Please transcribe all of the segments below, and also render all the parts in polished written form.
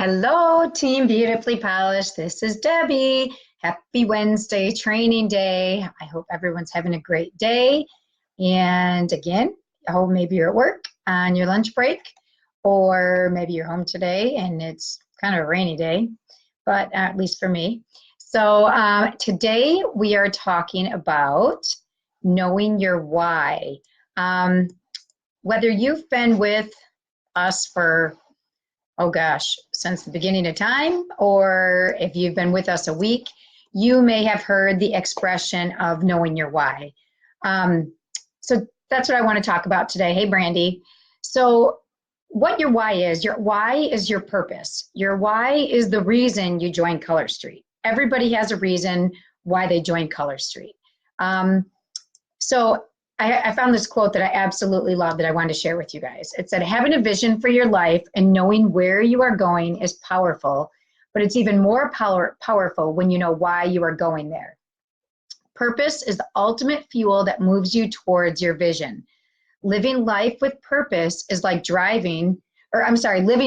Hello, Team Beautifully Polished. This is Debbie. Happy Wednesday, training day. I hope everyone's having a great day. And again, I hope maybe you're at work on your lunch break, or maybe you're home today and it's kind of a rainy day, but at least for me. So today we are talking about knowing your why. Whether you've been with us for oh gosh, since the beginning of time, or if you've been with us a week, you may have heard the expression of knowing your why. So that's what I want to talk about today. Hey, Brandy. So what your why is your purpose. Your why is the reason you joined Color Street. Everybody has a reason why they joined Color Street. So I found this quote that I absolutely love that I wanted to share with you guys. It said, having a vision for your life and knowing where you are going is powerful, but it's even more powerful when you know why you are going there. Purpose is the ultimate fuel that moves you towards your vision. Living life with purpose is like living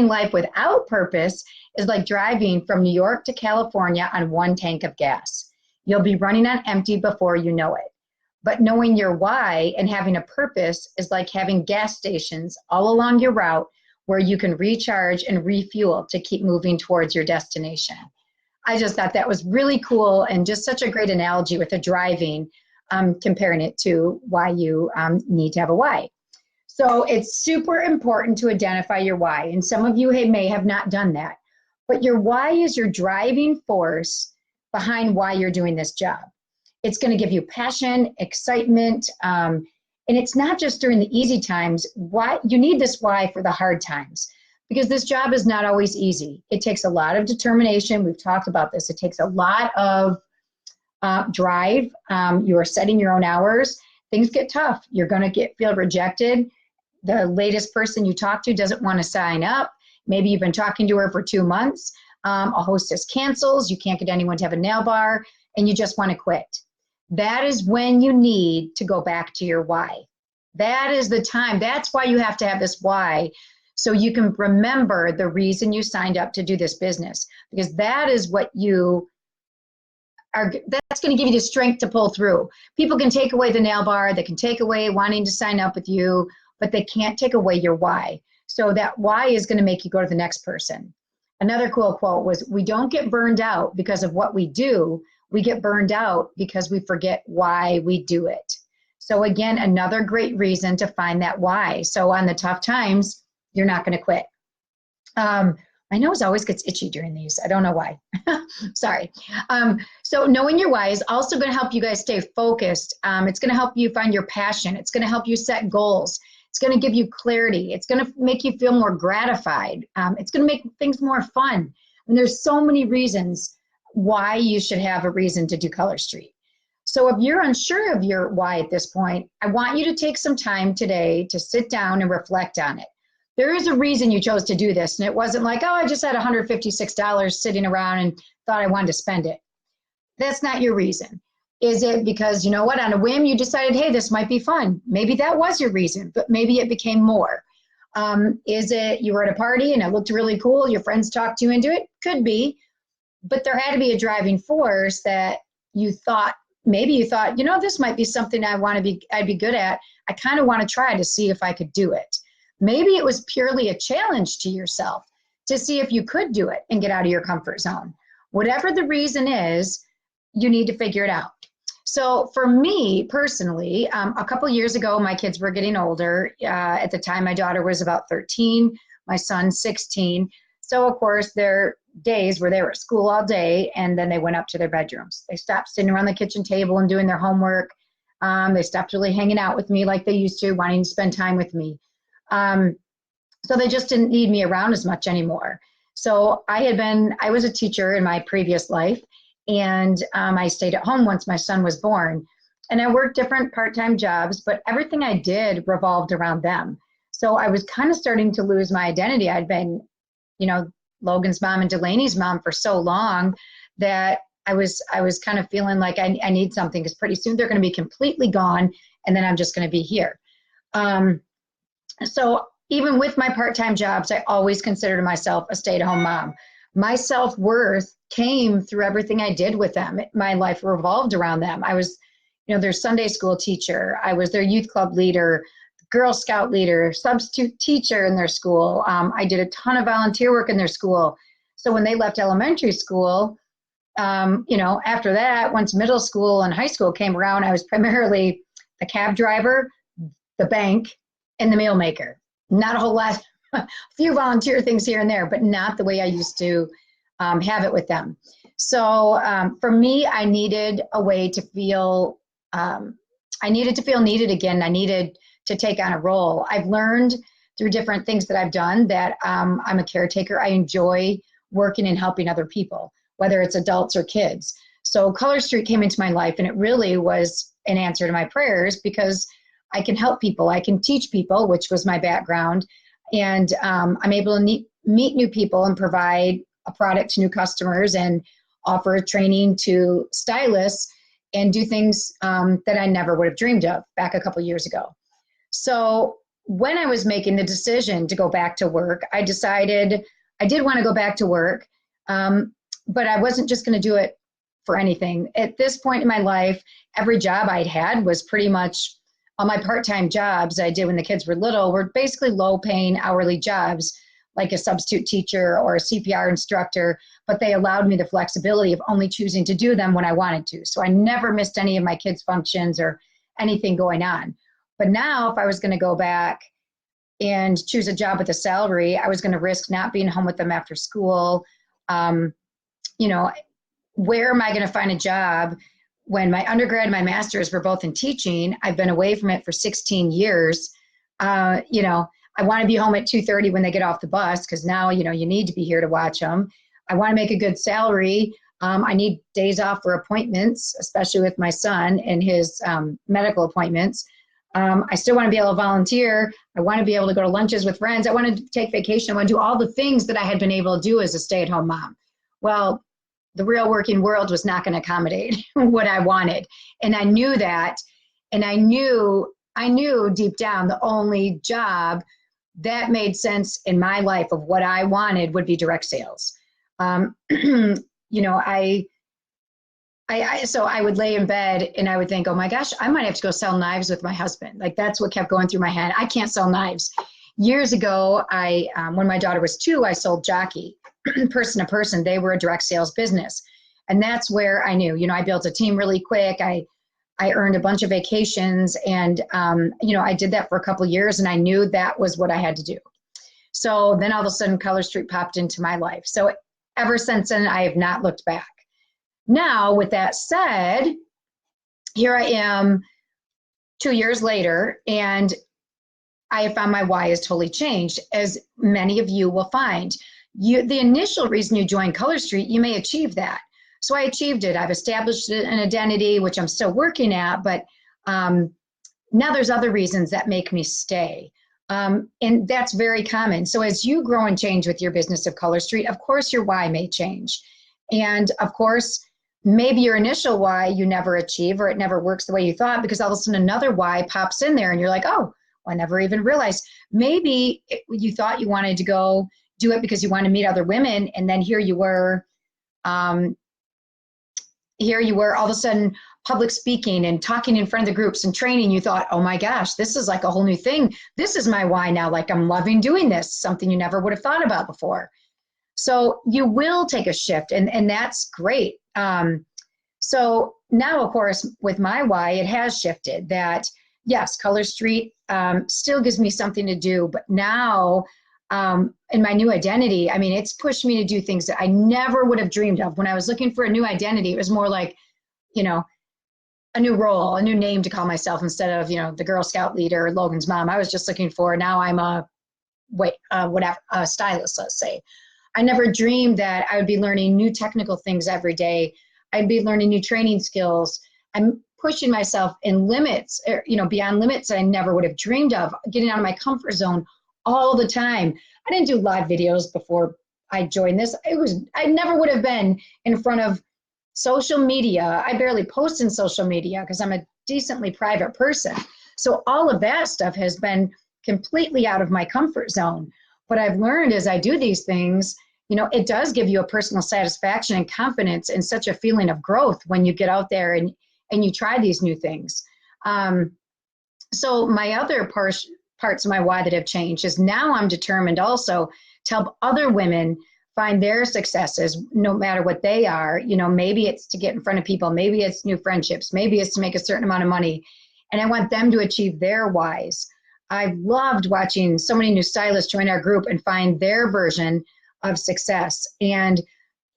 life without purpose is like driving from New York to California on one tank of gas. You'll be running on empty before you know it. But knowing your why and having a purpose is like having gas stations all along your route where you can recharge and refuel to keep moving towards your destination. I just thought that was really cool and just such a great analogy with the driving, comparing it to why you need to have a why. So it's super important to identify your why. And some of you may have not done that. But your why is your driving force behind why you're doing this job. It's going to give you passion, excitement, and it's not just during the easy times. Why you need this why for the hard times, because this job is not always easy. It takes a lot of determination. We've talked about this. It takes a lot of drive. You are setting your own hours. Things get tough. You're going to feel rejected. The latest person you talk to doesn't want to sign up. Maybe you've been talking to her for 2 months. A hostess cancels. You can't get anyone to have a nail bar, and you just want to quit. That is when you need to go back to your why. That is the time. That's why you have to have this why, so you can remember the reason you signed up to do this business, because that is what that's going to give you the strength to pull through. People can take away the nail bar, they can take away wanting to sign up with you, but they can't take away your why. So that why is going to make you go to the next person. Another cool quote was, we don't get burned out because of what we do. We get burned out because we forget why we do it. So again, another great reason to find that why. So on the tough times, you're not going to quit. My nose always gets itchy during these. I don't know why. Sorry. So knowing your why is also going to help you guys stay focused. It's going to help you find your passion. It's going to help you set goals. It's going to give you clarity. It's going to make you feel more gratified. It's going to make things more fun. And there's so many reasons why you should have a reason to do Color Street. So if you're unsure of your why at this point, I want you to take some time today to sit down and reflect on it. There is a reason you chose to do this, and it wasn't like, oh, I just had $156 sitting around and thought I wanted to spend it. That's not your reason. Is it because, you know what, on a whim you decided, hey, this might be fun? Maybe that was your reason, but maybe it became more. Is it you were at a party and it looked really cool, your friends talked you into it? Could be. But there had to be a driving force that you thought, you know, this might be something I'd be good at. I kind of want to try to see if I could do it. Maybe it was purely a challenge to yourself to see if you could do it and get out of your comfort zone. Whatever the reason is, you need to figure it out. So for me personally, a couple years ago, my kids were getting older. At the time, my daughter was about 13, my son 16. So of course, their days where they were at school all day, and then they went up to their bedrooms. They stopped sitting around the kitchen table and doing their homework. They stopped really hanging out with me like they used to, wanting to spend time with me. So they just didn't need me around as much anymore. So I was a teacher in my previous life, and I stayed at home once my son was born. And I worked different part-time jobs, but everything I did revolved around them. So I was kind of starting to lose my identity. I'd been, you know, Logan's mom and Delaney's mom for so long that I was kind of feeling like I need something, because pretty soon they're going to be completely gone, and then I'm just going to be here. So even with my part-time jobs, I always considered myself a stay-at-home mom. My self-worth came through everything I did with them. My life revolved around them. I was, their Sunday school teacher. I was their youth club leader, Girl Scout leader, substitute teacher in their school. I did a ton of volunteer work in their school. So when they left elementary school, after that, once middle school and high school came around, I was primarily the cab driver, the bank, and the meal maker. Not a whole lot, a few volunteer things here and there, but not the way I used to have it with them. So for me, I needed a way to feel, I needed to feel needed again. I needed to take on a role. I've learned through different things that I've done that I'm a caretaker. I enjoy working and helping other people, whether it's adults or kids. So Color Street came into my life, and it really was an answer to my prayers, because I can help people. I can teach people, which was my background. And I'm able to meet new people and provide a product to new customers and offer training to stylists and do things that I never would have dreamed of back a couple years ago. So when I was making the decision to go back to work, I decided I did want to go back to work, but I wasn't just going to do it for anything. At this point in my life, every job I'd had was pretty much, all my part-time jobs I did when the kids were little were basically low-paying hourly jobs, like a substitute teacher or a CPR instructor, but they allowed me the flexibility of only choosing to do them when I wanted to. So I never missed any of my kids' functions or anything going on. But now if I was going to go back and choose a job with a salary, I was going to risk not being home with them after school. Where am I going to find a job when my undergrad and my master's were both in teaching? I've been away from it for 16 years. I want to be home at 2:30 when they get off the bus, because now, you need to be here to watch them. I want to make a good salary. I need days off for appointments, especially with my son and his medical appointments. I still want to be able to volunteer. I want to be able to go to lunches with friends. I want to take vacation. I want to do all the things that I had been able to do as a stay-at-home mom. Well, the real working world was not going to accommodate what I wanted. And I knew that. And I knew deep down the only job that made sense in my life of what I wanted would be direct sales. So I would lay in bed and I would think, oh my gosh, I might have to go sell knives with my husband. Like, that's what kept going through my head. I can't sell knives. Years ago, when my daughter was 2, I sold Jockey, person to person. They were a direct sales business. And that's where I knew, I built a team really quick. I earned a bunch of vacations, and, I did that for a couple of years, and I knew that was what I had to do. So then all of a sudden Color Street popped into my life. So ever since then, I have not looked back. Now, with that said, here I am 2 years later, and I have found my why has totally changed, as many of you will find. The initial reason you joined Color Street, you may achieve that. So I achieved it. I've established an identity, which I'm still working at, but now there's other reasons that make me stay. And that's very common. So as you grow and change with your business of Color Street, of course your why may change. And of course, maybe your initial why you never achieve, or it never works the way you thought, because all of a sudden another why pops in there and you're like, oh, well, I never even realized. Maybe you thought you wanted to go do it because you want to meet other women, and then here you were all of a sudden public speaking and talking in front of the groups and training. You thought, oh my gosh, this is like a whole new thing. This is my why now. Like, I'm loving doing this, something you never would have thought about before. So you will take a shift, and that's great. So now, of course, with my why, it has shifted that, yes, Color Street still gives me something to do, but now in my new identity, I mean, it's pushed me to do things that I never would have dreamed of. When I was looking for a new identity, it was more like, a new role, a new name to call myself, instead of, the Girl Scout leader or Logan's mom. I was just looking for, now I'm a stylist, let's say. I never dreamed that I would be learning new technical things every day. I'd be learning new training skills. I'm pushing myself in limits, beyond limits that I never would have dreamed of, getting out of my comfort zone all the time. I didn't do live videos before I joined this. I never would have been in front of social media. I barely post in social media because I'm a decently private person. So all of that stuff has been completely out of my comfort zone. But I've learned as I do these things, it does give you a personal satisfaction and confidence and such a feeling of growth when you get out there and you try these new things. So my other parts of my why that have changed is now I'm determined also to help other women find their successes, no matter what they are. Maybe it's to get in front of people, maybe it's new friendships, maybe it's to make a certain amount of money. And I want them to achieve their whys. I've loved watching so many new stylists join our group and find their version of success and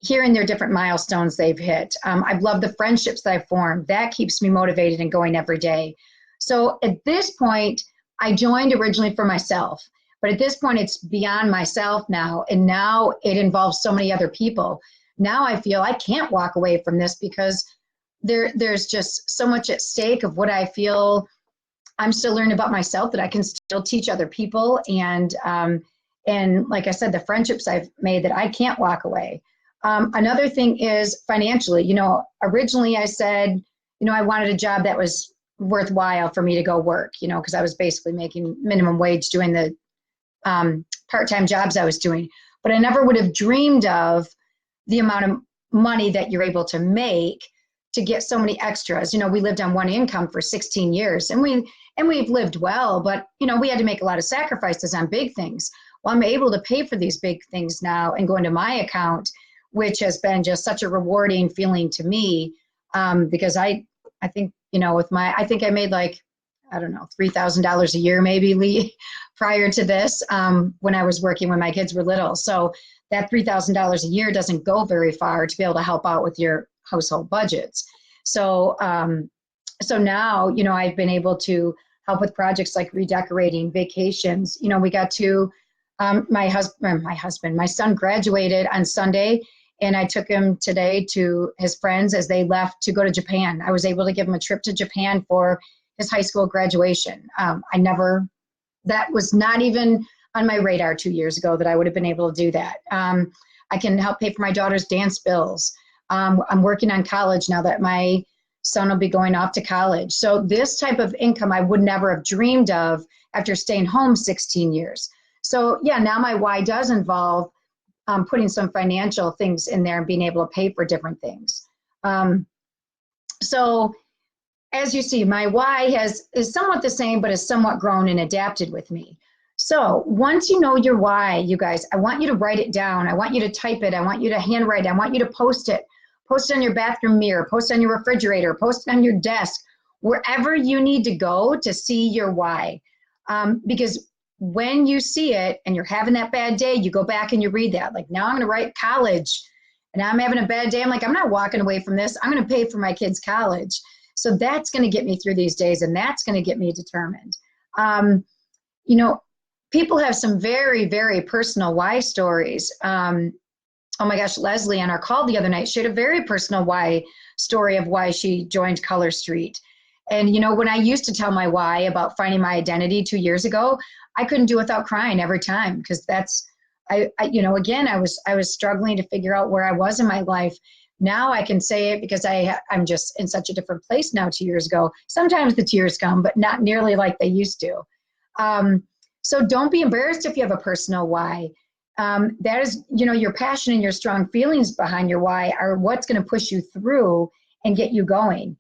hearing their different milestones they've hit. I've loved the friendships that I've formed. That keeps me motivated and going every day. So at this point, I joined originally for myself, but at this point it's beyond myself now. And now it involves so many other people. Now I feel I can't walk away from this because there's just so much at stake of what I feel I'm still learning about myself that I can still teach other people. And like I said, the friendships I've made that I can't walk away. Another thing is financially. Originally I said, I wanted a job that was worthwhile for me to go work, because I was basically making minimum wage doing the part-time jobs I was doing. But I never would have dreamed of the amount of money that you're able to make to get so many extras. We lived on one income for 16 years and we've lived well, but we had to make a lot of sacrifices on big things. Well, I'm able to pay for these big things now and go into my account, which has been just such a rewarding feeling to me, because I think, I think I made like, I don't know, $3,000 a year maybe, Lee, prior to this, when I was working when my kids were little. So that $3,000 a year doesn't go very far to be able to help out with your household budgets. So, so now, I've been able to help with projects like redecorating, vacations. We got to, my son graduated on Sunday, and I took him today to his friends as they left to go to Japan. I was able to give him a trip to Japan for his high school graduation. That was not even on my radar 2 years ago that I would have been able to do that. I can help pay for my daughter's dance bills. I'm working on college now that my son will be going off to college. So this type of income I would never have dreamed of after staying home 16 years. So yeah, now my why does involve putting some financial things in there and being able to pay for different things. So as you see, my why is somewhat the same, but has somewhat grown and adapted with me. So once you know your why, you guys, I want you to write it down. I want you to type it. I want you to handwrite it. I want you to post it. Post it on your bathroom mirror, post it on your refrigerator, post it on your desk, wherever you need to go to see your why. Because when you see it and you're having that bad day, you go back and you read that. Like, now I'm going to write college and I'm having a bad day. I'm like, I'm not walking away from this. I'm going to pay for my kids' college. So that's going to get me through these days, and that's going to get me determined. People have some very, very personal why stories. Oh my gosh, Leslie on our call the other night, she had a very personal why story of why she joined Color Street. And when I used to tell my why about finding my identity 2 years ago, I couldn't do it without crying every time, because again, I was struggling to figure out where I was in my life. Now I can say it because I'm just in such a different place now 2 years ago. Sometimes the tears come, but not nearly like they used to. So don't be embarrassed if you have a personal why. That is, your passion and your strong feelings behind your why are what's going to push you through and get you going.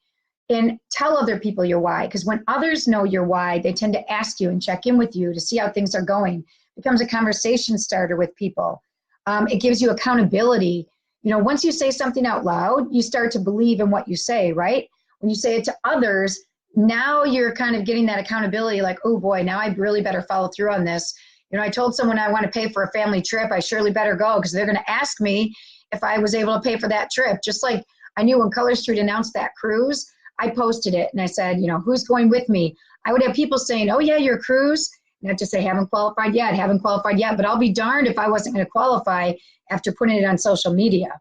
And tell other people your why, because when others know your why, they tend to ask you and check in with you to see how things are going. It becomes a conversation starter with people. It gives you accountability. Once you say something out loud, you start to believe in what you say, right? When you say it to others, now you're kind of getting that accountability, like, oh boy, now I really better follow through on this. I told someone I want to pay for a family trip. I surely better go, because they're going to ask me if I was able to pay for that trip. Just like I knew when Color Street announced that cruise, I posted it and I said, who's going with me? I would have people saying, oh yeah, your cruise. And I'd just say, haven't qualified yet, but I'll be darned if I wasn't going to qualify after putting it on social media.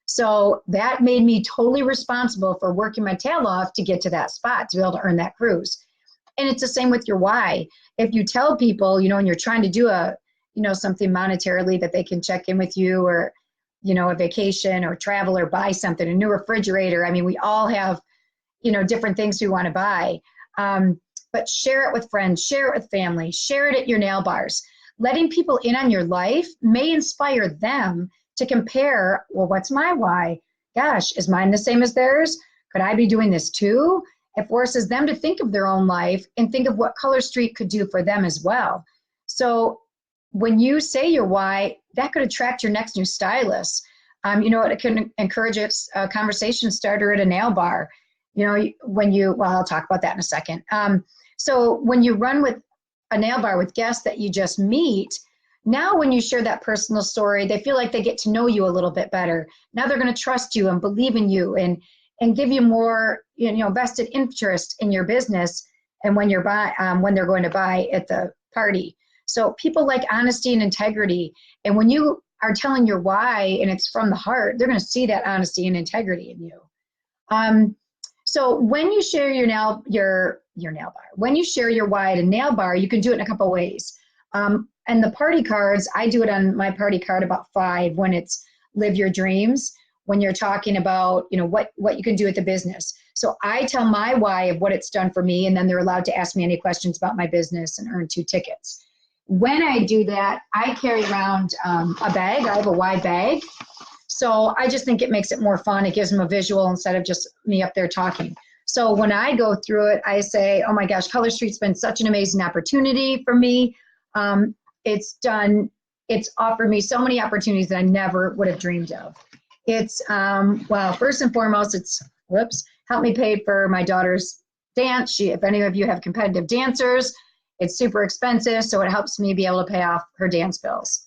So that made me totally responsible for working my tail off to get to that spot, to be able to earn that cruise. And it's the same with your why. If you tell people, and you're trying to do something monetarily that they can check in with you, or, a vacation or travel or buy something, a new refrigerator. I mean, we all have, different things we want to buy. but share it with friends, share it with family, share it at your nail bars. Letting people in on your life may inspire them to compare, well, what's my why? Gosh, is mine the same as theirs? Could I be doing this too? It forces them to think of their own life and think of what Color Street could do for them as well. So when you say your why, that could attract your next new stylist. You know, it can encourage a conversation starter at a nail bar. You know, well, I'll talk about that in a second. So when you run with a nail bar with guests that you just meet, now when you share that personal story, they feel like they get to know you a little bit better. Now they're going to trust you and believe in you and give you more, you know, vested interest in your business and when when they're going to buy at the party. So people like honesty and integrity. And when you are telling your why and it's from the heart, they're going to see that honesty and integrity in you. So when you share your nail bar, when you share your why at a nail bar, you can do it in a couple ways. And the party cards, I do it on my party card about 5 when it's live your dreams, when you're talking about, you know, what you can do with the business. So I tell my why of what it's done for me, and then they're allowed to ask me any questions about my business and earn 2 tickets. When I do that, I carry around a bag. I have a wide bag. So I just think it makes it more fun. It gives them a visual instead of just me up there talking. So when I go through it, I say, oh my gosh, Color Street's been such an amazing opportunity for me. It's offered me so many opportunities that I never would have dreamed of. It's, well, first and foremost, it's, helped me pay for my daughter's dance. If any of you have competitive dancers, it's super expensive, so it helps me be able to pay off her dance bills.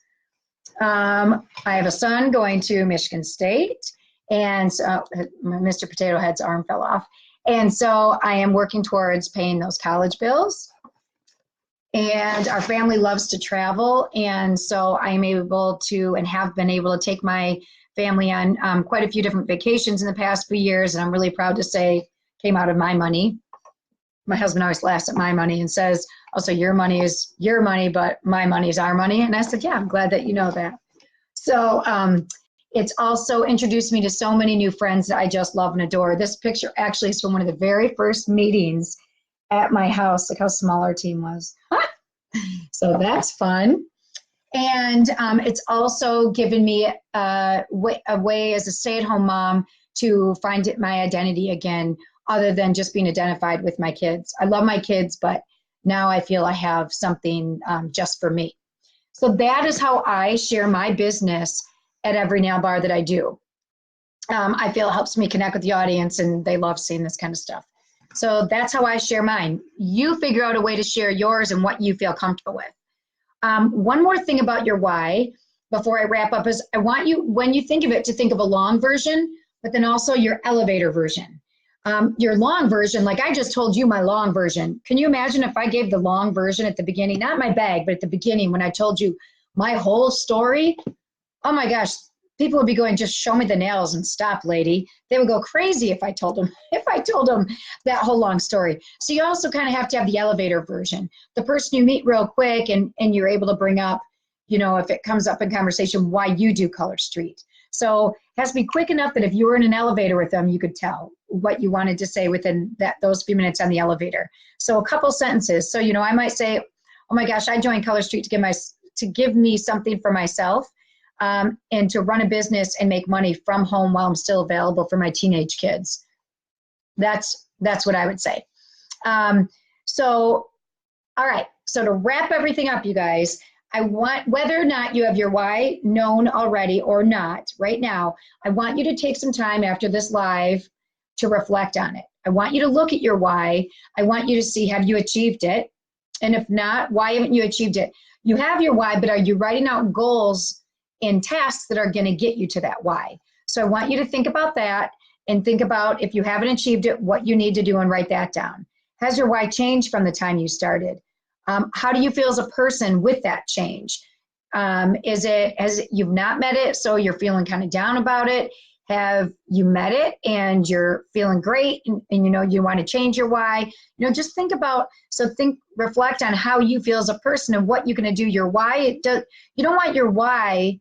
I have a son going to Michigan State, and Mr. Potato Head's arm fell off. And so I am working towards paying those college bills. And our family loves to travel, and so I am able to and have been able to take my family on quite a few different vacations in the past few years, and I'm really proud to say came out of my money. My husband always laughs at my money and says, oh, so your money is your money, but my money is our money. And I said, yeah, I'm glad that you know that. So it's also introduced me to so many new friends that I just love and adore. This picture actually is from one of the very first meetings at my house. Look how small our team was. So that's fun. And it's also given me a way as a stay-at-home mom to find my identity again, other than just being identified with my kids. I love my kids, but now I feel I have something just for me. So that is how I share my business at every nail bar that I do. I feel it helps me connect with the audience, and they love seeing this kind of stuff. So that's how I share mine. You figure out a way to share yours and what you feel comfortable with. One more thing about your why before I wrap up is I want you, when you think of it, to think of a long version, but then also your elevator version. Your long version, like I just told you my long version. Can you imagine if I gave the long version at the beginning, not my bag, but at the beginning when I told you my whole story? Oh my gosh, people would be going, just show me the nails and stop, lady. They would go crazy if I told them that whole long story. So you also kind of have to have the elevator version. The person you meet real quick and you're able to bring up, you know, if it comes up in conversation, why you do Color Street. So it has to be quick enough that if you were in an elevator with them, you could tell what you wanted to say within those few minutes on the elevator. So a couple sentences. So, you know, I might say, oh my gosh, I joined Color Street to give me something for myself, and to run a business and make money from home while I'm still available for my teenage kids. That's what I would say. So, all right. So to wrap everything up, you guys, I want, whether or not you have your why known already or not right now, I want you to take some time after this live to reflect on it. I want you to look at your why. I want you to see, have you achieved it? And if not, why haven't you achieved it? You have your why, but are you writing out goals and tasks that are going to get you to that why? So I want you to think about that and think about, if you haven't achieved it, what you need to do, and write that down. Has your why changed from the time you started? How do you feel as a person with that change? Has you've not met it, so you're feeling kind of down about it? Have you met it and you're feeling great, and you know you want to change your why? You know, just think about, reflect on how you feel as a person and what you're going to do. Your why, you don't want your why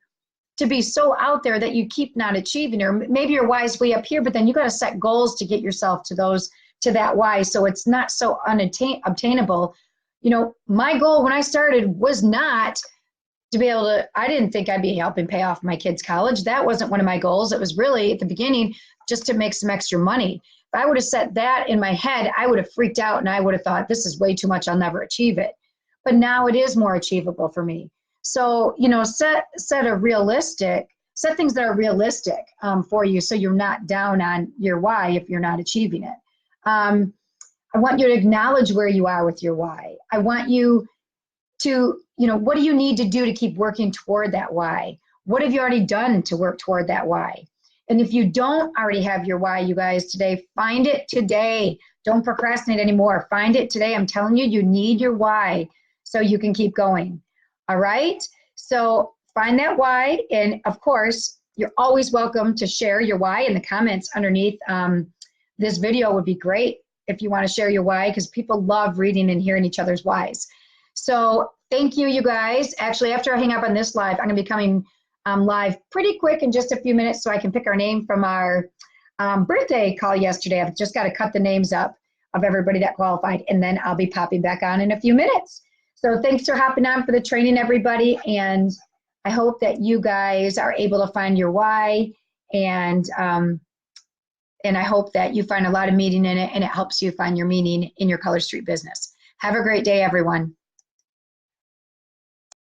to be so out there that you keep not achieving, or maybe your why is way up here, but then you got to set goals to get yourself to those to that why, so it's not so unobtainable. You know, my goal when I started was not to be able to, I didn't think I'd be helping pay off my kids' college. That wasn't one of my goals. It was really at the beginning just to make some extra money. If I would have set that in my head, I would have freaked out and I would have thought, this is way too much, I'll never achieve it. But now it is more achievable for me. So, you know, set things that are realistic for you, so you're not down on your why if you're not achieving it. I want you to acknowledge where you are with your why. I want you to, you know, what do you need to do to keep working toward that why? What have you already done to work toward that why? And if you don't already have your why, you guys, today, find it today. Don't procrastinate anymore. Find it today. I'm telling you, you need your why so you can keep going. All right? So find that why. And of course, you're always welcome to share your why in the comments underneath this video. Would be great if you want to share your why, because people love reading and hearing each other's whys. So thank you, you guys. Actually, after I hang up on this live, I'm going to be coming live pretty quick in just a few minutes so I can pick our name from our birthday call yesterday. I've just got to cut the names up of everybody that qualified, and then I'll be popping back on in a few minutes. So thanks for hopping on for the training, everybody. And I hope that you guys are able to find your why, and I hope that you find a lot of meaning in it, and it helps you find your meaning in your Color Street business. Have a great day, everyone.